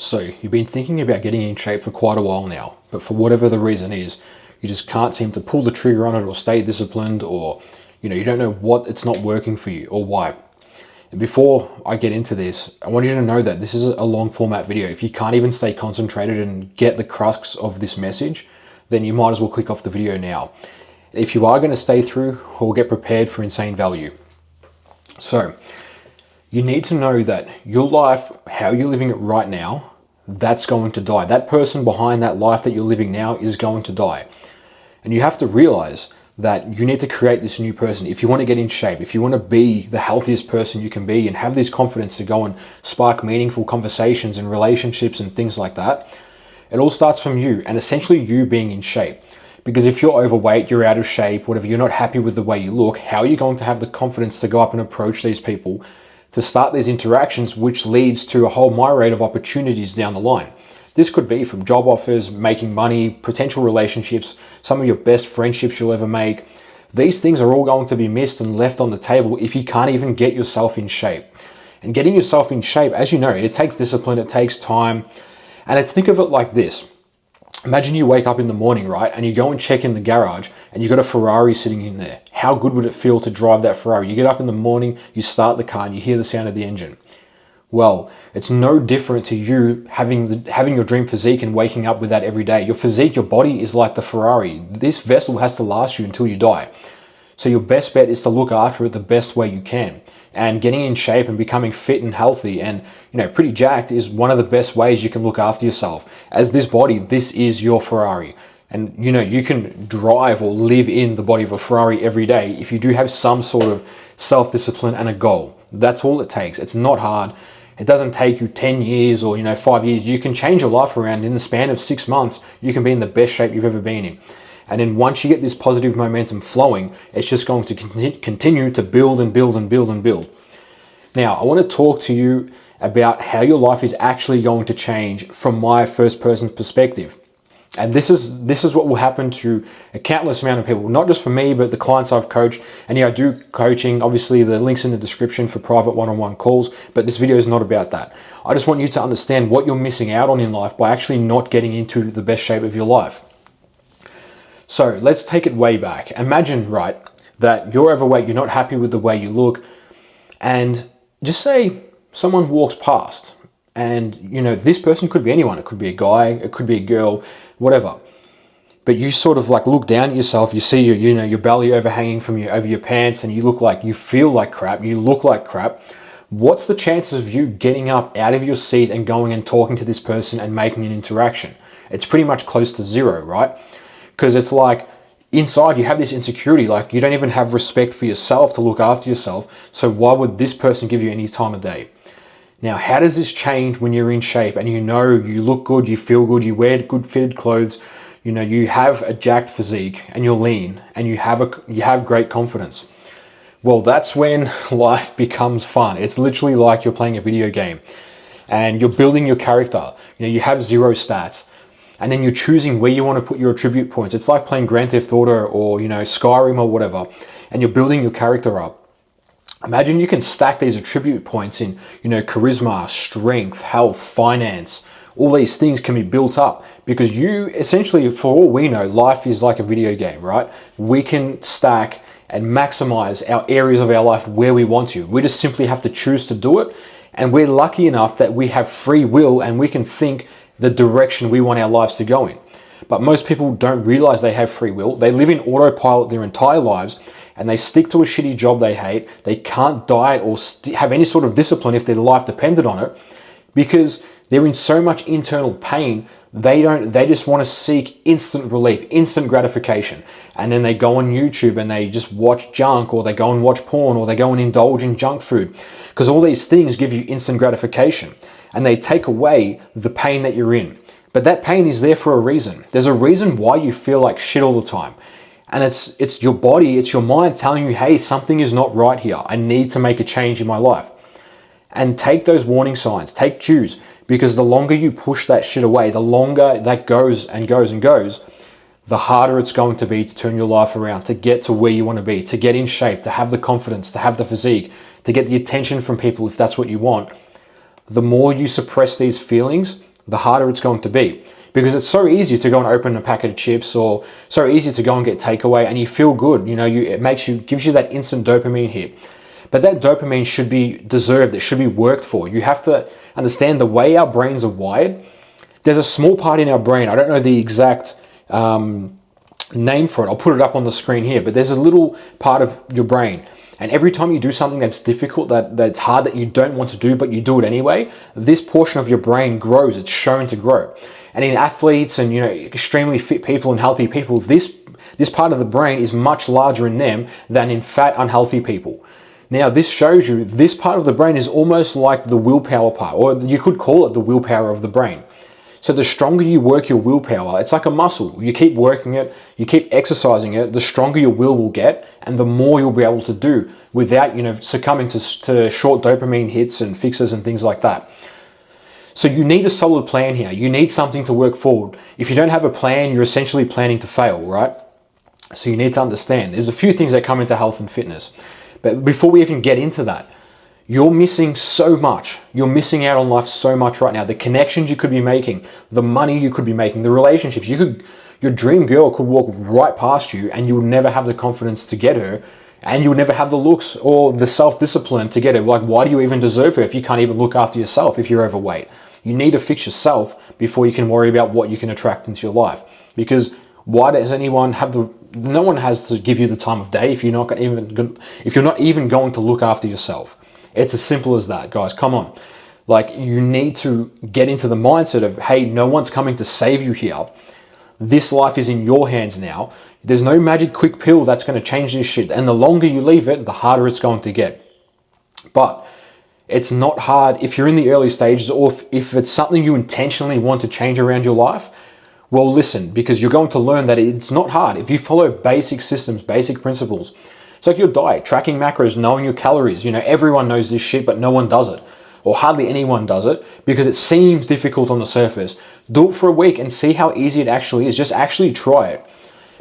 So you've been thinking about getting in shape for quite a while now, but for whatever the reason is, you just can't seem to pull the trigger on it or stay disciplined, or you don't know what it's not working for you or why. And before I get into this, I want you to know that this is a long format video. If you can't even stay concentrated and get the crux of this message, then you might as well click off the video now. If you are going to stay through, or get prepared for insane value. So you need to know that your life, how you're living it right now, that's going to die. That person behind that life that you're living now is going to die. And you have to realize that you need to create this new person. If you want to get in shape, if you want to be the healthiest person you can be and have this confidence to go and spark meaningful conversations and relationships and things like that, it all starts from you and essentially you being in shape. Because if you're overweight, you're out of shape, whatever, you're not happy with the way you look, how are you going to have the confidence to go up and approach these people, to start these interactions, which leads to a whole myriad of opportunities down the line? This could be from job offers, making money, potential relationships, some of your best friendships you'll ever make. These things are all going to be missed and left on the table if you can't even get yourself in shape. And getting yourself in shape, as you know, it takes discipline, it takes time. And let's think of it like this. Imagine you wake up in the morning, right? And you go and check in the garage and you've got a Ferrari sitting in there. How good would it feel to drive that Ferrari? You get up in the morning, you start the car and you hear the sound of the engine. Well, it's no different to you having your dream physique and waking up with that every day. Your physique, your body is like the Ferrari. This vessel has to last you until you die. So your best bet is to look after it the best way you can. And getting in shape and becoming fit and healthy and pretty jacked is one of the best ways you can look after yourself. As this body, this is your Ferrari. And you can drive or live in the body of a Ferrari every day if you do have some sort of self-discipline and a goal. That's all it takes. It's not hard. It doesn't take you 10 years or 5 years. You can change your life around in the span of 6 months. You can be in the best shape you've ever been in. And then once you get this positive momentum flowing, it's just going to continue to build and build and build and build. Now, I want to talk to you about how your life is actually going to change from my first person perspective. And this is what will happen to a countless amount of people, not just for me, but the clients I've coached. And I do coaching. Obviously, the link's in the description for private one-on-one calls, but this video is not about that. I just want you to understand what you're missing out on in life by actually not getting into the best shape of your life. So let's take it way back. Imagine, right, that you're overweight, you're not happy with the way you look, and just say someone walks past and this person could be anyone. It could be a guy, it could be a girl, whatever. But you sort of look down at yourself, you see your belly overhanging from over your pants, and you feel like crap, you look like crap. What's the chances of you getting up out of your seat and going and talking to this person and making an interaction? It's pretty much close to zero, right? Because it's like inside you have this insecurity, you don't even have respect for yourself to look after yourself. So why would this person give you any time of day? Now, how does this change when you're in shape and you look good, you feel good, you wear good fitted clothes, you have a jacked physique and you're lean and you have great confidence? Well, that's when life becomes fun. It's literally like you're playing a video game and you're building your character. You have zero stats. And then you're choosing where you want to put your attribute points. It's like playing Grand Theft Auto or Skyrim or whatever, and you're building your character up. Imagine you can stack these attribute points in charisma, strength, health, finance. All these things can be built up because you essentially, for all we know, life is like a video game, right? We can stack and maximize our areas of our life where we want to. We just simply have to choose to do it, and we're lucky enough that we have free will and we can think the direction we want our lives to go in. But most people don't realize they have free will. They live in autopilot their entire lives and they stick to a shitty job they hate. They can't diet or have any sort of discipline if their life depended on it because they're in so much internal pain. They just want to seek instant relief, instant gratification. And then they go on YouTube and they just watch junk, or they go and watch porn, or they go and indulge in junk food, because all these things give you instant gratification and they take away the pain that you're in. But that pain is there for a reason. There's a reason why you feel like shit all the time. And it's your body, it's your mind telling you, hey, something is not right here. I need to make a change in my life. And take those warning signs, take cues, because the longer you push that shit away, the longer that goes and goes and goes, the harder it's going to be to turn your life around, to get to where you want to be, to get in shape, to have the confidence, to have the physique, to get the attention from people if that's what you want. The more you suppress these feelings, the harder it's going to be. Because it's so easy to go and open a packet of chips, or so easy to go and get takeaway, and you feel good. It gives you that instant dopamine hit. But that dopamine should be deserved. It should be worked for. You have to understand the way our brains are wired. There's a small part in our brain, I don't know the exact name for it, I'll put it up on the screen here, but there's a little part of your brain, and every time you do something that's difficult, that's hard, that you don't want to do, but you do it anyway, this portion of your brain grows. It's shown to grow. And in athletes and extremely fit people and healthy people, this part of the brain is much larger in them than in fat, unhealthy people. Now, this shows you this part of the brain is almost like the willpower part, or you could call it the willpower of the brain. So the stronger you work your willpower, it's like a muscle. You keep working it, you keep exercising it, the stronger your will get, and the more you'll be able to do without, succumbing to short dopamine hits and fixes and things like that. So you need a solid plan here. You need something to work forward. If you don't have a plan, you're essentially planning to fail, right? So you need to understand. There's a few things that come into health and fitness. But before we even get into that, you're missing so much. You're missing out on life so much right now. The connections you could be making, the money you could be making, the relationships. Your dream girl could walk right past you and you'll never have the confidence to get her, and you'll never have the looks or the self-discipline to get her. Like, why do you even deserve her if you can't even look after yourself if you're overweight? You need to fix yourself before you can worry about what you can attract into your life. Because why does anyone have no one has to give you the time of day if you're not even going to look after yourself. It's as simple as that, guys. Come on. Like, you need to get into the mindset of, hey, no one's coming to save you here. This life is in your hands now. There's no magic quick pill that's going to change this shit. And the longer you leave it, the harder it's going to get. But it's not hard if you're in the early stages, or if it's something you intentionally want to change around your life. Well, listen, because you're going to learn that it's not hard. If you follow basic systems, basic principles, it's like your diet, tracking macros, knowing your calories. Everyone knows this shit, but no one does it. Or hardly anyone does it because it seems difficult on the surface. Do it for a week and see how easy it actually is. Just actually try it.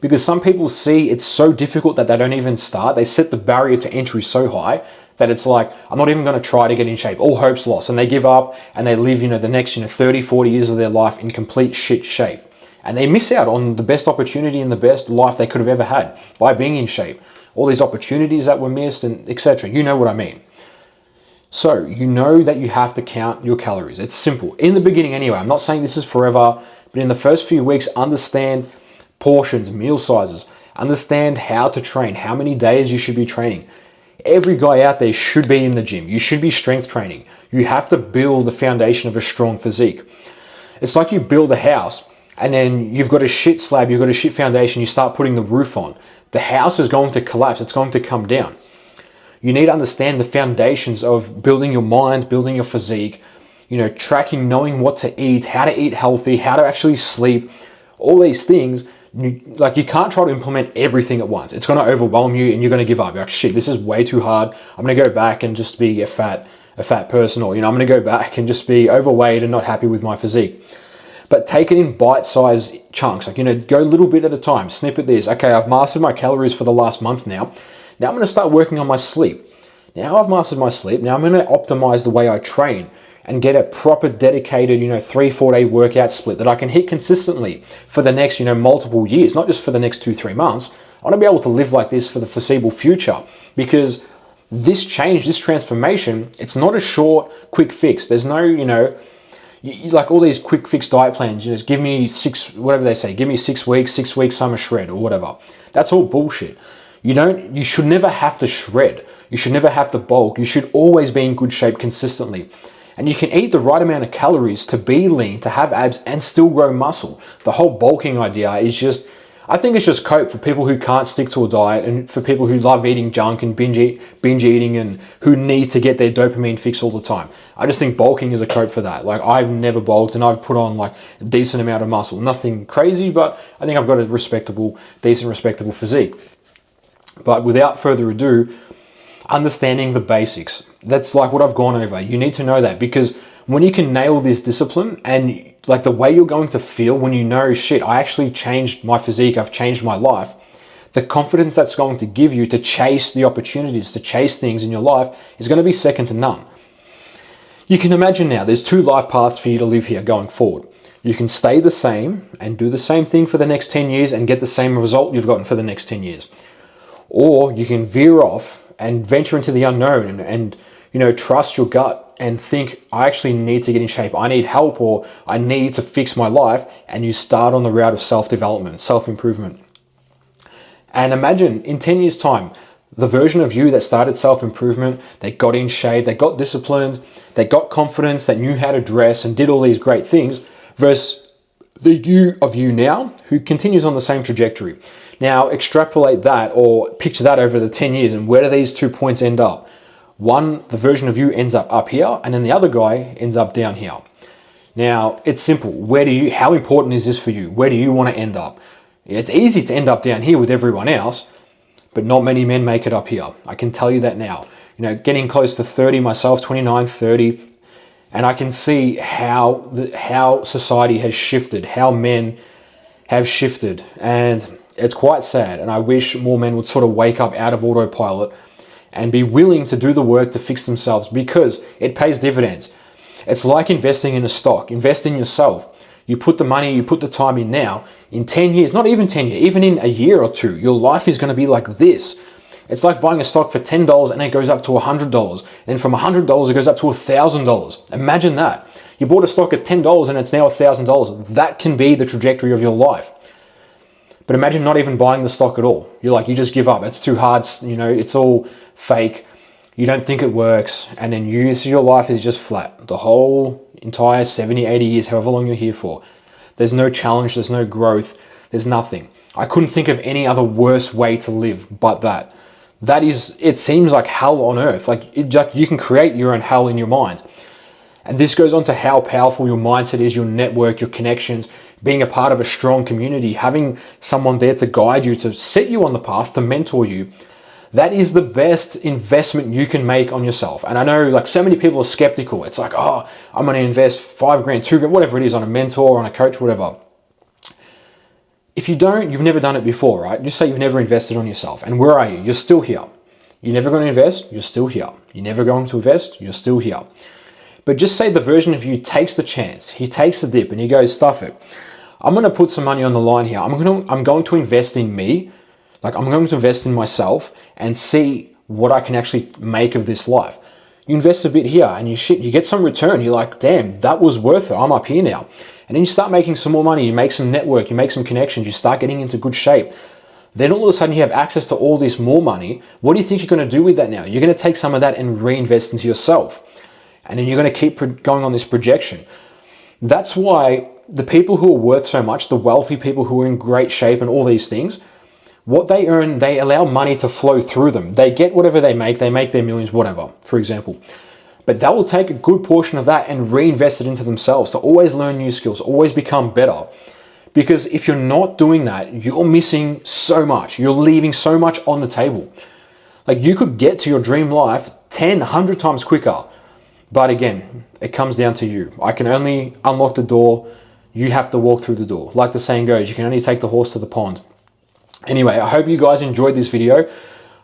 Because some people see it's so difficult that they don't even start. They set the barrier to entry so high that it's like, I'm not even going to try to get in shape. All hope's lost. And they give up and they live, the next, 30, 40 years of their life in complete shit shape. And they miss out on the best opportunity and the best life they could have ever had by being in shape. All these opportunities that were missed and etc. You know what I mean. So you know that you have to count your calories. It's simple. In the beginning anyway, I'm not saying this is forever, but in the first few weeks, understand portions, meal sizes, understand how to train, how many days you should be training. Every guy out there should be in the gym. You should be strength training. You have to build the foundation of a strong physique. It's like you build a house and then you've got a shit slab, you've got a shit foundation, you start putting the roof on. The house is going to collapse, it's going to come down. You need to understand the foundations of building your mind, building your physique, tracking, knowing what to eat, how to eat healthy, how to actually sleep, all these things. You can't try to implement everything at once. It's going to overwhelm you and you're going to give up. You're like, shit, this is way too hard. I'm going to go back and just be a fat person, or, I'm going to go back and just be overweight and not happy with my physique. But take it in bite-sized chunks. Go a little bit at a time. Snip at this. Okay, I've mastered my calories for the last month now. Now I'm going to start working on my sleep. Now I've mastered my sleep. Now I'm going to optimize the way I train and get a proper dedicated, 3-4 day workout split that I can hit consistently for the next, multiple years, not just for the next 2-3 months. I want to be able to live like this for the foreseeable future, because this change, this transformation, it's not a short, quick fix. There's no, like all these quick fix diet plans, give me whatever they say, give me 6 weeks, 6 weeks summer shred or whatever. That's all bullshit. You should never have to shred. You should never have to bulk. You should always be in good shape consistently. And you can eat the right amount of calories to be lean, to have abs and still grow muscle. The whole bulking idea is I think it's just cope for people who can't stick to a diet, and for people who love eating junk and binge eating and who need to get their dopamine fix all the time. I just think bulking is a cope for that. Like, I've never bulked and I've put on like a decent amount of muscle. Nothing crazy, but I think I've got a decent respectable physique. But without further ado, understanding the basics. That's like what I've gone over. You need to know that, because when you can nail this discipline and like the way you're going to feel when you know, shit, I actually changed my physique, I've changed my life, the confidence that's going to give you to chase the opportunities, to chase things in your life is going to be second to none. You can imagine now there's two life paths for you to live here going forward. You can stay the same and do the same thing for the next 10 years and get the same result you've gotten for the next 10 years. Or you can veer off and venture into the unknown and trust your gut and think, I actually need to get in shape. I need help, or I need to fix my life. And you start on the route of self-development, self-improvement. And imagine in 10 years' time, the version of you that started self-improvement, that got in shape, that got disciplined, that got confidence, that knew how to dress and did all these great things, versus the you of you now who continues on the same trajectory. Now extrapolate that or picture that over the 10 years, and where do these 2 points end up? One, the version of you ends up here, and then the other guy ends up down here. Now it's simple. How important is this for you? Where do you want to end up? It's easy to end up down here with everyone else, but not many men make it up here. I can tell you that now. Getting close to 30 myself, 29, 30, and I can see how society has shifted, how men have shifted, and it's quite sad. And I wish more men would sort of wake up out of autopilot and be willing to do the work to fix themselves, because it pays dividends. It's like investing in a stock. Invest in yourself. You put the money, you put the time in now. In 10 years, not even 10 years, even in a year or two, your life is going to be like this. It's like buying a stock for $10 and it goes up to $100. And from $100, it goes up to $1,000. Imagine that. You bought a stock at $10 and it's now $1,000. That can be the trajectory of your life. But imagine not even buying the stock at all. You just give up. It's too hard. It's all fake. You don't think it works. And then your life is just flat. The whole entire 70, 80 years, however long you're here for. There's no challenge. There's no growth. There's nothing. I couldn't think of any other worse way to live but that. It seems like hell on earth. You can create your own hell in your mind. And this goes on to how powerful your mindset is, your network, your connections, being a part of a strong community, having someone there to guide you, to set you on the path, to mentor you. That is the best investment you can make on yourself. And I know so many people are skeptical. It's like, oh, I'm going to invest $5,000, $2,000, whatever it is on a mentor, on a coach, whatever. If you don't, you've never done it before, right? Just say you've never invested on yourself. And where are you? You're still here. You're never going to invest. You're still here. You're never going to invest. You're still here. But just say the version of you takes the chance. He takes the dip and he goes, stuff it. I'm going to put some money on the line here. I'm going to invest in me. I'm going to invest in myself and see what I can actually make of this life. You invest a bit here and you get some return. You're like, damn, that was worth it. I'm up here now. And then you start making some more money. You make some network. You make some connections. You start getting into good shape. Then all of a sudden you have access to all this more money. What do you think you're going to do with that now? You're going to take some of that and reinvest into yourself. And then you're going to keep going on this projection. That's why the people who are worth so much, the wealthy people who are in great shape and all these things, what they earn, they allow money to flow through them. They get whatever they make their millions, whatever, for example. But they will take a good portion of that and reinvest it into themselves to always learn new skills, always become better. Because if you're not doing that, you're missing so much. You're leaving so much on the table. You could get to your dream life 10, 100 times quicker. But again, it comes down to you. I can only unlock the door. You have to walk through the door. Like the saying goes, you can only take the horse to the pond. Anyway, I hope you guys enjoyed this video.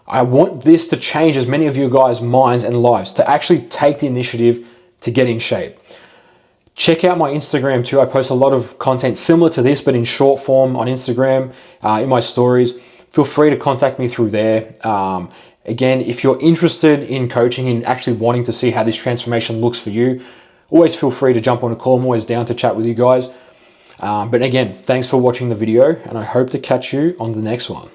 I want this to change as many of you guys' minds and lives, to actually take the initiative to get in shape. Check out my Instagram too. I post a lot of content similar to this, but in short form on Instagram, in my stories. Feel free to contact me through there. Again, if you're interested in coaching and actually wanting to see how this transformation looks for you, always feel free to jump on a call. I'm always down to chat with you guys. But again, thanks for watching the video, and I hope to catch you on the next one.